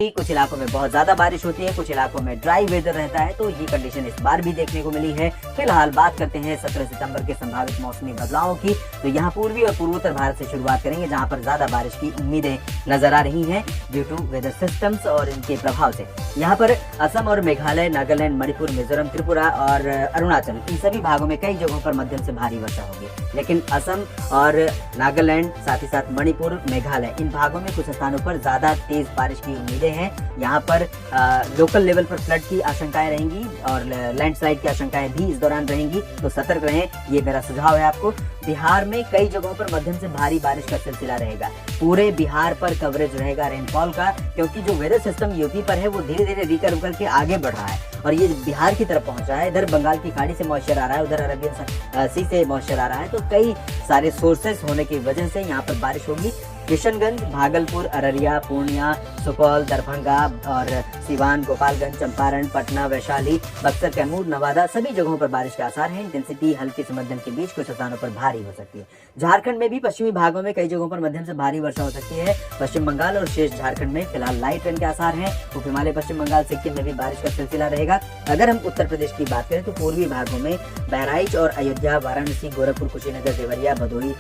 कुछ इलाकों में बहुत ज्यादा बारिश होती है, कुछ इलाकों में ड्राई वेदर रहता है, तो ये कंडीशन इस बार भी देखने को मिली है। फिलहाल बात करते हैं 17 सितंबर के संभावित मौसमी बदलावों की। तो यहाँ पूर्वी और पूर्वोत्तर भारत से शुरुआत करेंगे, जहाँ पर ज्यादा बारिश की उम्मीदें नजर आ रही हैं ड्यू टू वेदर सिस्टम्स और इनके प्रभाव से। यहाँ पर असम और मेघालय, नागालैंड, मणिपुर, मिजोरम, त्रिपुरा और अरुणाचल, इन सभी भागों में कई जगहों पर मध्यम से भारी वर्षा होगी। लेकिन असम और नागालैंड, साथ ही साथ मणिपुर, मेघालय, इन भागों में कुछ स्थानों पर ज्यादा तेज बारिश की उम्मीदें हैं। यहाँ पर लोकल लेवल पर फ्लड की आशंकाएं रहेंगी और लैंडस्लाइड की आशंकाएं भी इस दौरान रहेंगी, तो सतर्क रहें, ये मेरा सुझाव है आपको। बिहार में कई जगहों पर मध्यम से भारी बारिश का सिलसिला रहेगा। पूरे बिहार पर कवरेज रहेगा रेनफॉल का, क्योंकि जो वेदर सिस्टम यूपी पर है वो धीरे धीरे रिकर्व करके आगे बढ़ रहा है और ये बिहार की तरफ पहुंच रहा है। इधर बंगाल की खाड़ी से मॉइस्चर आ रहा है, उधर अरबियन सी से मॉइस्चर आ रहा है, तो कई सारे सोर्सेस होने की वजह से यहाँ पर बारिश होगी। किशनगंज, भागलपुर, अररिया, पूर्णिया, सुपौल, दरभंगा और सिवान, गोपालगंज, चंपारण, पटना, वैशाली, बक्सर, कैमूर, नवादा, सभी जगहों पर बारिश के आसार हैं। इंटेंसिटी हल्की से मध्यम के बीच, कुछ स्थानों पर भारी हो सकती है। झारखंड में भी पश्चिमी भागों में कई जगहों पर मध्यम से भारी वर्षा हो सकती है। पश्चिम बंगाल और शेष झारखंड में फिलहाल लाइट रेन के आसार हैं। उप हिमालय पश्चिम बंगाल, सिक्किम में भी बारिश का सिलसिला रहेगा। अगर हम उत्तर प्रदेश की बात करें तो पूर्वी भागों में बहराइच और अयोध्या, वाराणसी, गोरखपुर, कुशीनगर, देवरिया, भदोही,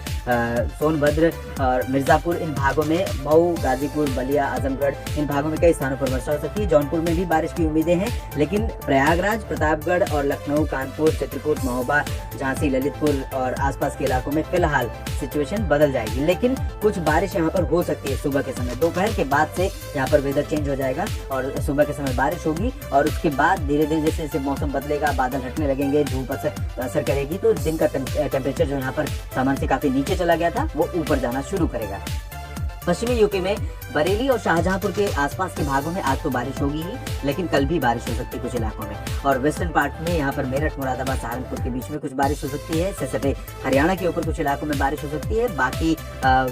सोनभद्र और मिर्जापुर, इन भागों में मऊ, गाजीपुर, बलिया, आजमगढ़, इन भागों में कई स्थानों पर वर्षा हो सकती है। जौनपुर में भी बारिश की उम्मीदें हैं, लेकिन प्रयागराज, प्रतापगढ़ और लखनऊ, कानपुर, चित्रकूट, महोबा, झांसी, ललितपुर और आसपास के इलाकों में फिलहाल सिचुएशन बदल जाएगी। लेकिन कुछ बारिश यहाँ पर हो सकती है सुबह के समय। दोपहर के बाद से यहाँ पर वेदर चेंज हो जाएगा और सुबह के समय बारिश होगी और उसके बाद धीरे धीरे जैसे जैसे मौसम बदलेगा, बादल हटने लगेंगे, धूप असर करेगी, तो दिन का टेम्परेचर जो यहाँ पर सामान्य से काफी नीचे चला गया था वो ऊपर जाना शुरू करेगा। पश्चिमी यूपी में बरेली और शाहजहांपुर के आसपास के भागों में आज तो बारिश होगी ही, लेकिन कल भी बारिश हो सकती है कुछ इलाकों में। और वेस्टर्न पार्ट में यहाँ पर मेरठ, मुरादाबाद, सहारनपुर के बीच में कुछ बारिश हो सकती है। सटे हरियाणा के ऊपर कुछ इलाकों में बारिश हो सकती है। बाकी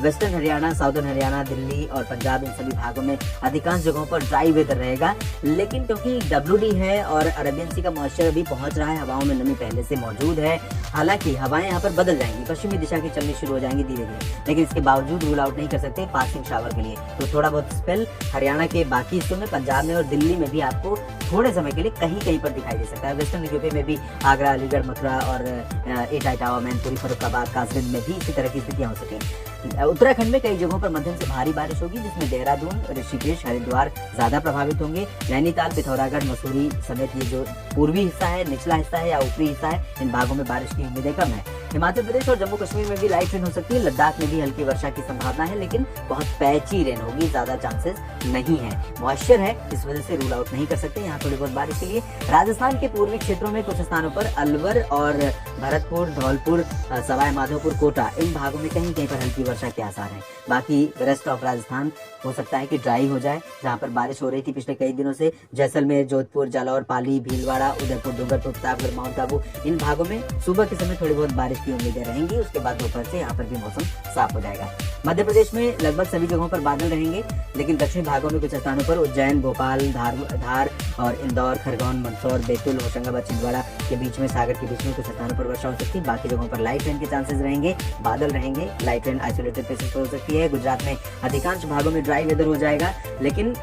वेस्टर्न हरियाणा, साउदर्न हरियाणा, दिल्ली और पंजाब, इन सभी भागों में अधिकांश जगहों पर ड्राई वेदर रहेगा। लेकिन क्योंकि WD है और अरबियन सी का मॉइस्चर अभी पहुंच रहा है, हवाओं में नमी पहले से मौजूद है। हालांकि हवाएं यहाँ पर बदल जाएंगी, पश्चिमी दिशा की चलनी शुरू हो जाएंगी धीरे धीरे, लेकिन इसके बावजूद रूल आउट नहीं कर सकते पासिंग शावर के लिए। तो थोड़ा बहुत स्पेल हरियाणा के बाकी हिस्सों में, पंजाब में और दिल्ली में भी आपको थोड़े समय के लिए कहीं कहीं पर दिखाई दे सकता है। वेस्टर्न यूपी में भी आगरा, अलीगढ़, मथुरा और एटा, इटावा, मैनपुरी, फर्रुखाबाद, कासगंज में भी इसी तरह की स्थितियां हो सकें। उत्तराखंड में कई जगहों पर मध्यम से भारी बारिश होगी, जिसमें देहरादून, ऋषिकेश, हरिद्वार ज्यादा प्रभावित होंगे। नैनीताल, पिथौरागढ़, मसूरी समेत ये जो पूर्वी हिस्सा है, निचला हिस्सा है या ऊपरी हिस्सा है, इन भागों में बारिश की उम्मीदें कम है। हिमाचल प्रदेश और जम्मू कश्मीर में भी लाइट रेन हो सकती है। लद्दाख में भी हल्की वर्षा की संभावना है, लेकिन बहुत पैची रेन होगी, ज्यादा चांसेस नहीं है। मॉइस्चर है, इस वजह से रूल आउट नहीं कर सकते यहाँ थोड़ी बहुत बारिश के लिए। राजस्थान के पूर्वी क्षेत्रों में कुछ स्थानों पर अलवर और भरतपुर, धौलपुर, सवाई माधोपुर, कोटा, इन भागों में कहीं कहीं पर हल्की वर्षा के आसार हैं। बाकी रेस्ट ऑफ राजस्थान हो सकता है कि ड्राई हो जाए, जहाँ पर बारिश हो रही थी पिछले कई दिनों से। जैसलमेर, जोधपुर, जालौर, पाली, भीलवाड़ा, उदयपुर, डूंगरपुर, प्रतापगढ़, माउंट आबू, इन भागों में सुबह के समय थोड़ी बहुत बारिश की उम्मीदें रहेंगी। उसके बाद दोपहर से यहाँ पर भी मौसम साफ हो जाएगा। मध्य प्रदेश में लगभग सभी जगहों पर बादल रहेंगे, लेकिन दक्षिणी भागों में कुछ स्थानों पर उज्जैन, भोपाल, धार और इंदौर, खरगोन, मंदसौर, बैतूल, होशंगाबाद, छिंदवाड़ा के बीच में, सागर के बीच में कुछ स्थानों पर वर्षा हो सकती है। बाकी जगहों पर लाइट रेन के चांसेस रहेंगे, बादल रहेंगे, लाइट रेन आइसोलेटेड प्लेसेस पर हो सकती है। गुजरात में अधिकांश भागों में ड्राई वेदर हो जाएगा, लेकिन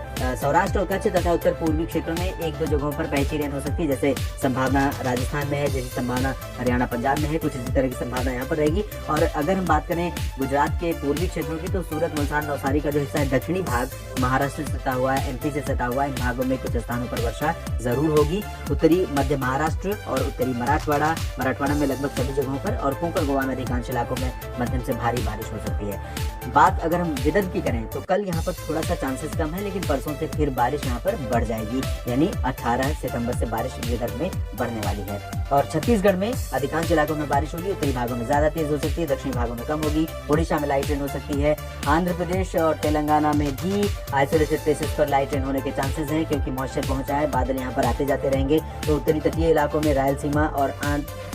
सौराष्ट्र और कच्छ तथा उत्तर पूर्वी क्षेत्रों में एक दो जगहों पर पैची रेन हो सकती है, जैसे संभावना राजस्थान में है, जैसी संभावना हरियाणा, पंजाब में है, कुछ इसी तरह की संभावना यहाँ पर रहेगी। और अगर हम बात करें गुजरात के पूर्वी क्षेत्रों की, तो सूरत, मुल्तान, नवसारी का जो हिस्सा है, दक्षिणी भाग महाराष्ट्र से सटा हुआ है, MP से सटा हुआ है, इन भागों में कुछ स्थानों पर वर्षा जरूर होगी। उत्तरी मध्य महाराष्ट्र और उत्तरी मराठवाड़ा में लगभग सभी जगहों पर, और कोंकण गोवा में अधिकांश इलाकों में मध्यम से भारी बारिश हो सकती है। बात अगर हम विदर्भ की करें तो कल यहाँ पर थोड़ा सा चांसेस कम है, लेकिन परसों से फिर बारिश यहाँ पर बढ़ जाएगी, यानी 18 सितंबर से बारिश विदर्भ में बढ़ने वाली है। और छत्तीसगढ़ में अधिकांश इलाकों में बारिश होगी, उत्तरी भागों में ज्यादा तेज हो सकती है, दक्षिणी भागों में कम होगी। ओडिशा में लाइट रेन हो सकती है। आंध्र प्रदेश और तेलंगाना में भी आइसोलेटेड प्लेसेस पर लाइट रेन होने के चांसेस हैं, क्योंकि मॉइस्चर पहुंचा है, बादल यहाँ पर आते जाते रहेंगे। तो उत्तरी तटीय इलाकों में, रायलसीमा और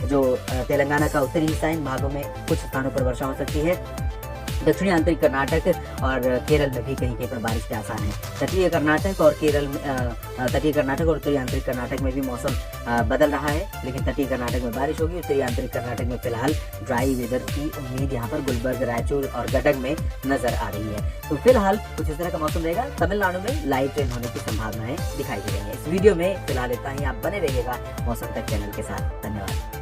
जो तेलंगाना का उत्तरी हिस्सा, इन भागों में कुछ स्थानों पर वर्षा हो सकती है। दक्षिणी आंतरिक कर्नाटक और केरल में भी कहीं पर बारिश के आसार हैं। तटीय कर्नाटक और उत्तरी आंतरिक कर्नाटक में भी मौसम बदल रहा है, लेकिन तटीय कर्नाटक में बारिश होगी। उत्तरी आंतरिक कर्नाटक में फिलहाल ड्राई वेदर की उम्मीद यहाँ पर गुलबर्ग, रायचूर और गदग में नजर आ रही है। तो फिलहाल कुछ इस तरह का मौसम रहेगा। तमिलनाडु में लाइट रेन होने की संभावनाएं दिखाई दे रही है। इस वीडियो में फिलहाल इतना ही। आप बने रहिएगा मौसम तक चैनल के साथ। धन्यवाद।